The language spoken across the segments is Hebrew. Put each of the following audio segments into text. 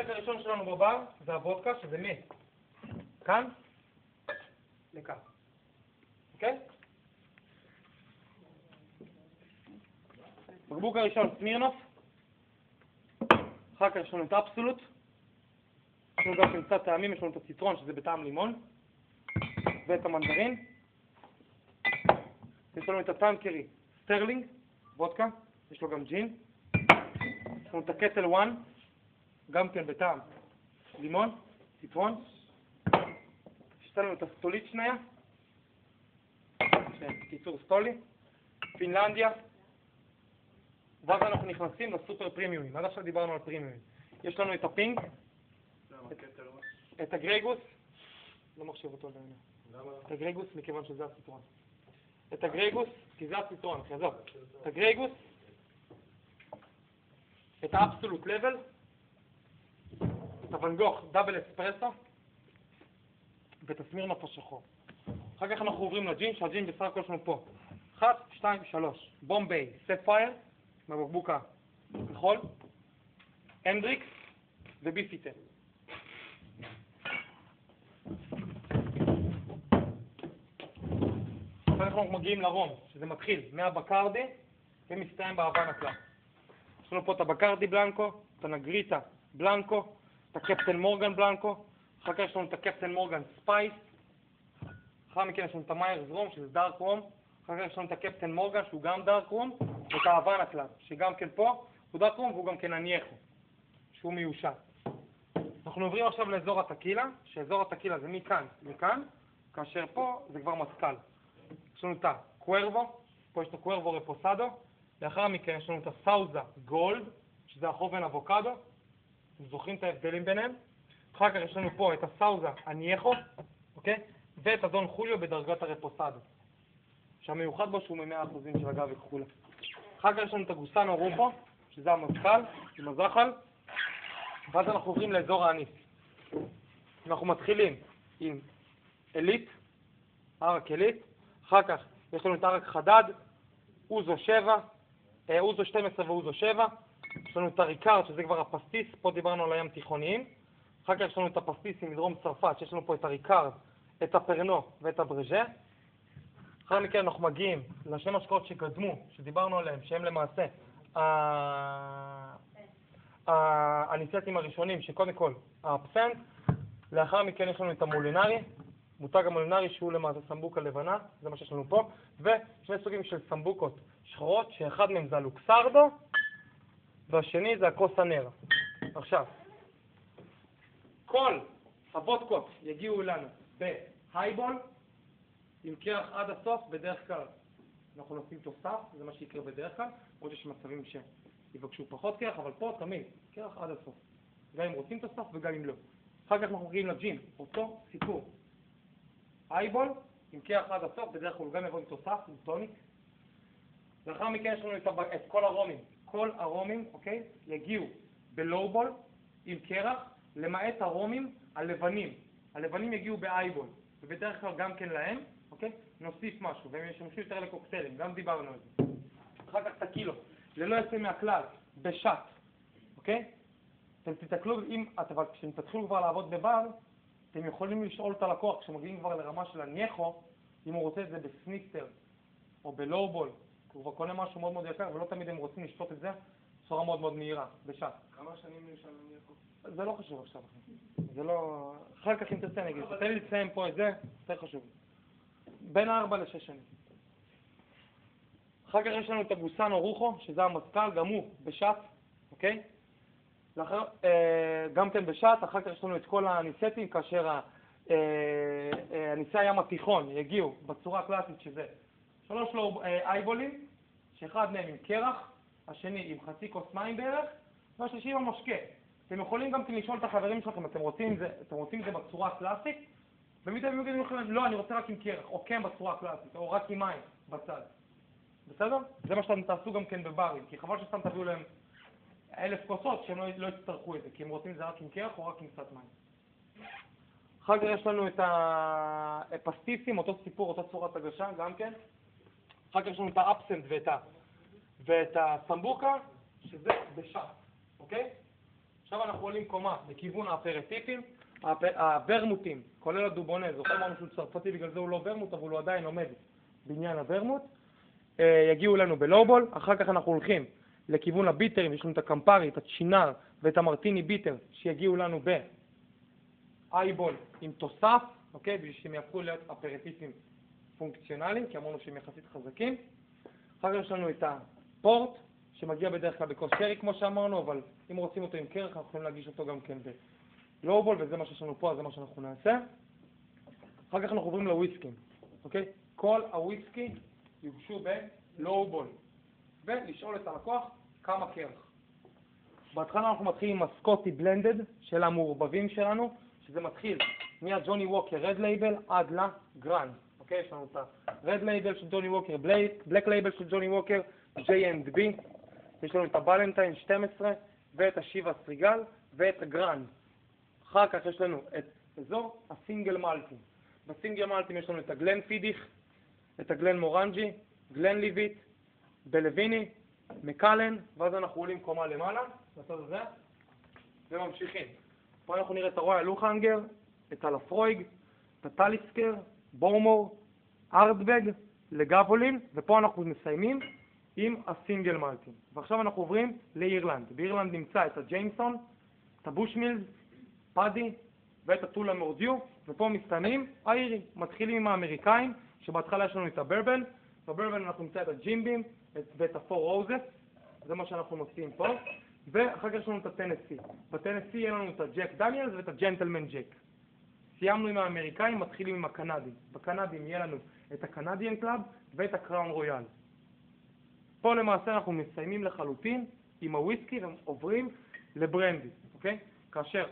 החלק הראשון שלנו בבר זה הוודקה, שזה כאן לכאן. אוקיי? בקבוק הראשון סמירנוף, אחר כך יש לנו את אבסולוט, יש לנו גם קצת טעמים, יש לנו את הציטרון שזה בטעם לימון, ואת המנדרין, יש לנו את הטנקרי סטרלינג, וודקה, יש לו גם ג'ין, יש לנו את הקטל 1, גם כן בטעם לימון, ציטרון, יש לנו את הסטוליצ'ניה, קיצור סטולי, פינלנדיה, ואז אנחנו נכנסים לסופר פרימיומים. עד עכשיו דיברנו על פרימיומים. יש לנו את הפינק, את הגרייגוס, לא מחשיב אותו לעניין. את הגרייגוס מכיוון שזה הציטרון. את הגרייגוס, כי זה הציטרון, חזור. את הגרייגוס, את האבסולוט לבל, את הוונגוך דאבל אספרסו, ואת הסמירנוף השחור. אחר כך אנחנו עוברים לג'ין, שהג'ין בסך הכל שלנו פה. 1, 2, 3. בומביי, ספייר, מהבקבוק הכחול, הנדריקס וביפיטל. עכשיו אנחנו מגיעים לרום, שזה מתחיל מהבקרדי ומסתיים בהוואנה קלאב. יש לנו פה את הבקרדי בלנקו, את הנגריטה בלנקו, את הקפטן מורגן בלנקו, אחר כך יש לנו את הקפטן מורגן ספייס, אחר מכן יש לנו את המיירס רום, שזה דארק רום, אחר כך יש לנו את הקפטן מורגן, שהוא גם דארק רום, ואת ההוואנה קלאב, שגם כן פה הוא דארק רום והוא גם כן אנייחו, שהוא מיושן. אנחנו עוברים עכשיו לאזור הטקילה, שאזור הטקילה זה מכאן לכאן, כאשר פה זה כבר מסקל. יש לנו את הקוורבו, פה יש את הקוורבו רפוסדו, לאחר מכן יש לנו את הסאוזה גולד, שזה החובן אבוקדו, אתם זוכרים את ההבדלים ביניהם. אחר כך יש לנו פה את הסאוזה אנייחו, אוקיי? ואת אדון חוליו בדרגת הרפוסדו, שהמיוחד בו שהוא מ100% של הגב וכחולה. אחר כך יש לנו את הגוסנו רופו, שזה המזכ"ל, עם הזחל, ואז אנחנו עוברים לאזור האניס. אנחנו מתחילים עם אליט, ערק אליט, אחר כך יש לנו את ערק חדד, אוזו 7, אוזו 12 ואוזו 7, יש לנו את הריקארד, שזה כבר הפסטיס, פה דיברנו על הים תיכוניים, אחר כך יש לנו את הפסטיסים מדרום צרפת, שיש לנו פה את הריקארד, את הפרנו ואת הברג'ה. אחר מכן אנחנו מגיעים לשני משקאות שקדמו, שדיברנו עליהם, שהם למעשה הניסטים הראשונים, שקודם כל האבסנט, לאחר מכן יש לנו את המולינרי, מותג המולינרי שהוא למעשה סמבוקה לבנה, זה מה שיש לנו פה, ושני סוגים של סמבוקות שחורות, שאחד מהם זה הלוקסרדו, והשני זה הקוסה נרה. עכשיו, כל הוודקות יגיעו אלינו בהייבול, עם קרח עד הסוף, בדרך כלל אנחנו נשים תוסף, זה מה שיקרה בדרך כלל, עוד יש מצבים שיבקשו פחות קרח, אבל פה תמיד קרח עד הסוף, גם אם רוצים תוסף וגם אם לא. אחר כך אנחנו מגיעים לג'ין, אותו סיפור. הייבול, עם קרח עד הסוף, בדרך כלל גם יבוא עם תוסף, עם טוניק. לאחר מכן יש לנו את כל הרומים. כל הרומים, אוקיי, יגיעו בלואובול, עם קרח, למעט הרומים הלבנים. הלבנים יגיעו בהייבול, ובדרך כלל גם כן להם, אוקיי, נוסיף משהו, והם ישמשו יותר לקוקטיילים, גם דיברנו על זה. אחר כך טקילו, ללא יוצא מהכלל, בשט, אוקיי? אתם תתקלו, כשאתם תתחילו כבר לעבוד בבר, אתם יכולים לשאול את הלקוח, כשמגיעים כבר לרמה של הנייחו, אם הוא רוצה את זה בסניסטר, או בלואובול, הוא כבר קונה משהו מאוד מאוד יקר, ולא תמיד הם רוצים לשתות את זה, בצורה מאוד מאוד מהירה, בשט. כמה שנים נשאר הנייחו? זה לא חשוב עכשיו, זה לא... אחר כך אם תרצה אני אגיד, תן לי לציין פה את זה, יותר חשוב. בין 4 ל-6 שנים. אחר כך יש לנו את הגוסנו רוחו, שזה המזכ"ל, גם הוא בשט, אוקיי? גם כן בשט, אחר כך יש לנו את כל הניסטים, כאשר הניסי הים התיכון יגיעו בצורה הקלאסית שזה 3 אייבולים, שאחד מהם עם קרח, השני עם חצי כוס מים בערך, והשלישי עם המשקה. אתם יכולים גם לשאול את החברים שלכם, אתם רוצים את זה בצורה הקלאסית? במידה הם יגידו לכם, לא, אני רוצה רק עם קרח, או כן בצורה הקלאסית, או רק עם מים בצד. בסדר? זה מה שאתם תעשו גם כן בברים, כי חבל שסתם תביאו להם 1000 כוסות שהם לא יצטרכו את זה, כי הם רוצים את זה רק עם קרח או רק עם קצת מים. אחר כך יש לנו את הפסטיסים, אותו סיפור, אותה צורת הגשה גם כן. אחר כך יש לנו את האפסנט ואת הסמבוקה, שזה בשט, אוקיי? עכשיו אנחנו עולים קומה לכיוון האפרטיפים, הוורמוטים, כולל הדובונה, זוכר אמרנו שהוא צרפתי, בגלל זה הוא לא ורמוט, אבל הוא עדיין עומד בעניין הוורמוט, יגיעו לנו בלואובול. אחר כך אנחנו הולכים לכיוון הביטרים, יש לנו את הקמפרי, את הצ'ינר ואת המרטיני ביטר, שיגיעו לנו באייבול עם תוסף, אוקיי? בשביל שהם יהפכו להיות אפרטיפים פונקציונליים, כי אמרנו שהם יחסית חזקים. אחר כך יש לנו את הפורט, שמגיע בדרך כלל בכוס שרי, כמו שאמרנו, אבל אם רוצים אותו עם קרח, אנחנו יכולים להגיש אותו גם כן בלואובול, וזה מה שיש לנו פה, אז זה מה שאנחנו נעשה. אחר כך אנחנו עוברים לוויסקים, אוקיי? כל הוויסקי יוגשו בלואובול, ולשאול את הלקוח כמה קרח. בהתחלה אנחנו מתחילים עם הסקוטי בלנדד של המעורבבים שלנו, שזה מתחיל מהג'וני ווקר רד לייבל עד לגרנד. אוקיי, יש לנו את ה-רד לייבל של ג'וני ווקר, בלק לייבל של ג'וני ווקר, J&B, יש לנו את הבלנטיין 12 ואת השיבה סטריגל ואת הגרנד. אחר כך יש לנו את אזור הסינגל מלטים. בסינגל מלטים יש לנו את הגלן פידיך, את הגלן מורנג'י, גלן ליבית, בלוויני, מקלן, ואז אנחנו עולים קומה למעלה, לצד הזה, וממשיכים. פה אנחנו נראה את הרויאל לוחנגר, את הלפרויג, את הטליסקר, בורמור, ארדבג, לגבולין, ופה אנחנו מסיימים עם הסינגל מלטים. ועכשיו אנחנו עוברים לאירלנד. באירלנד נמצא את הג'יימסון, את הבושמילס, פאדי ואת הטולה מורדיו, ופה מסתיימים האירי. מתחילים עם האמריקאים, שבהתחלה יש לנו את הברבן, בברבן אנחנו נמצא את הג'ימבים ואת הפור רוזס, זה מה שאנחנו מוציאים פה, ואחר כך יש לנו את הטנסי. בטנסי יהיה לנו את הג'ק דניאלס ואת הג'נטלמן ג'ק. סיימנו עם האמריקאים, מתחילים עם הקנדים. בקנדים יהיה לנו את הקנדיאן קלאב ואת הקראון רויאל. פה למעשה אנחנו מסיימים לחלוטין עם הוויסקי ועוברים לברנדי, אוקיי? כאשר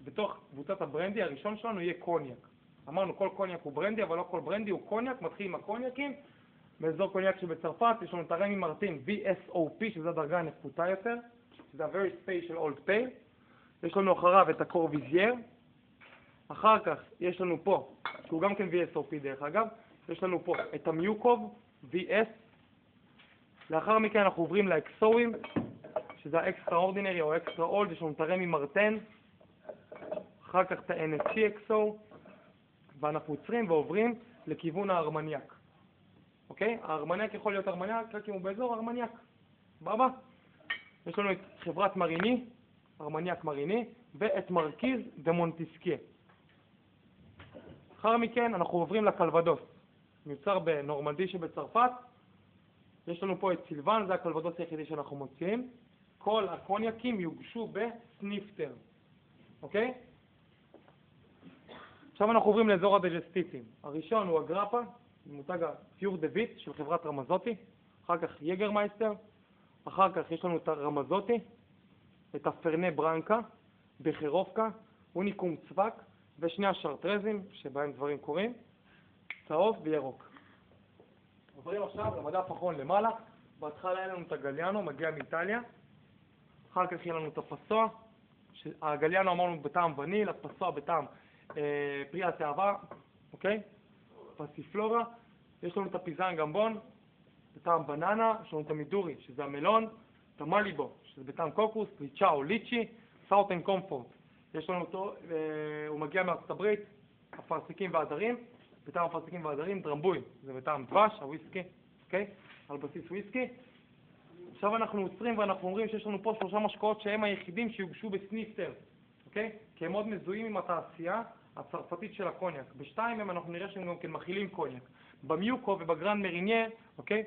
בתוך קבוצת הברנדי הראשון שלנו יהיה קוניאק. אמרנו כל קוניאק הוא ברנדי, אבל לא כל ברנדי הוא קוניאק, מתחיל עם הקוניאקים. באזור קוניאק שבצרפת יש לנו את הרמי מרטין VSOP, שזו הדרגה הנחותה יותר, שזה ה-Very Special Old Pale. יש לנו אחריו את הקורביזייר. אחר כך יש לנו פה, שהוא גם כן VSOP דרך אגב, יש לנו פה את המיוקוב VS. לאחר מכן אנחנו עוברים לאקסואים, שזה האקסטרה אורדינרי או אקסטרה אולד, יש לנו את הרמי מרטן. אחר כך את ה-NSC אקסו, ואנחנו עוצרים ועוברים לכיוון הארמניאק. אוקיי? הארמניאק יכול להיות ארמניאק רק אם הוא באזור ארמניאק. סבבה? יש לנו את חברת מריני, ארמניאק מריני, ואת מרקיז ומונטיסקיה. אחר מכן אנחנו עוברים לקלבדוס. מיוצר בנורמנדי שבצרפת. יש לנו פה את סילבן, זה הקלבדוס היחידי שאנחנו מוציאים. כל הקוניאקים יוגשו בסניפטר. אוקיי? עכשיו אנחנו עוברים לאזור הדג'סטיטים. הראשון הוא הגרפה, מותג הפיור דוויט של חברת רמזוטי. אחר כך יגרמייסטר. אחר כך יש לנו את הרמזוטי, את הפרנה ברנקה, בחירובקה, אוניקום צווק, ושני השרטרזים שבהם דברים קורים, צהוב וירוק. עוברים עכשיו למדף האחרון למעלה. בהתחלה היה לנו את הגליאנו, מגיע מאיטליה. אחר כך יהיה לנו את הפסוע. הגליאנו אמרנו בטעם וניל, הפסוע בטעם פרי התאווה, אוקיי? פסיפלורה. יש לנו את הפיזן גמבון, בטעם בננה. יש לנו את המידורי, שזה המלון. את המליבו, שזה בטעם קוקוס. ליצ'או, ליצ'י. סאוטן קומפורט. יש לנו אותו, הוא מגיע מארצות הברית, אפרסקים ועדרים. בטעם אפרסקים ועדרים, דרמבוי, זה בטעם דבש, הוויסקי, אוקיי? על בסיס וויסקי. עכשיו אנחנו עוצרים ואנחנו אומרים שיש לנו פה 3 משקאות שהם היחידים שיוגשו בסניפטר, אוקיי? כי הם מאוד מזוהים עם התעשייה הצרפתית של הקוניאק. בשתיים מהם אנחנו נראה שהם גם כן מכילים קוניאק. במיוקו ובגרנד מרינייר, אוקיי?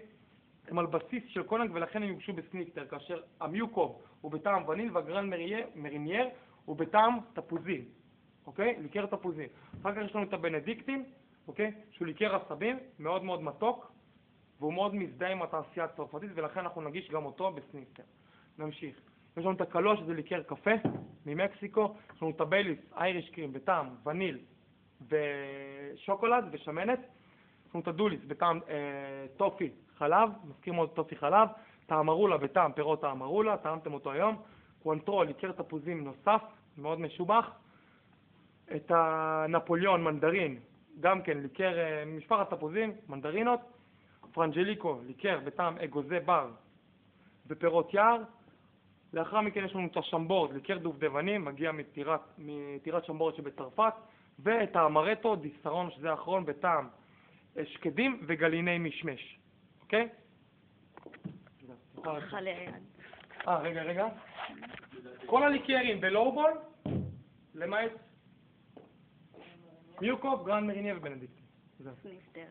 הם על בסיס של קוניאק ולכן הם יוגשו בסניפטר, כאשר המיוקו הוא בטעם וניל והגרנד מרינייר הוא בטעם תפוזים, אוקיי? ליקר תפוזים. אחר כך יש לנו את הבנדיקטין, אוקיי? שהוא ליקר עשבים, מאוד מאוד מתוק, והוא מאוד מזדהה עם התעשייה הצרפתית, ולכן אנחנו נגיש גם אותו בסניפטר. נמשיך. יש לנו את הקלו, שזה ליקר קפה, ממקסיקו. יש לנו את הבייליס, אייריש קרים, בטעם וניל ושוקולד ושמנת. יש לנו את הדוליס, בטעם טופי חלב, מזכיר מאוד טופי חלב. את האמרולה, בטעם פירות האמרולה, טעמתם אותו היום. קוונטרול, ליקר תפוזים נוסף, מאוד משובח. את הנפוליון, מנדרין, גם כן ליקר משפחת תפוזים, מנדרינות. פרנג'ליקו, ליקר בטעם אגוזי בר ופירות יער. לאחר מכן יש לנו את השמבורד, ליקר דובדבנים, מגיע מטירת שמבורד שבצרפת, ואת האמרטו דיסרון, שזה האחרון, בטעם שקדים וגליני משמש. אוקיי? רגע. כל הליקרים בלואובול, למעט מיוקוב, גרנד מרינייה ובנדיקט. סניפטר.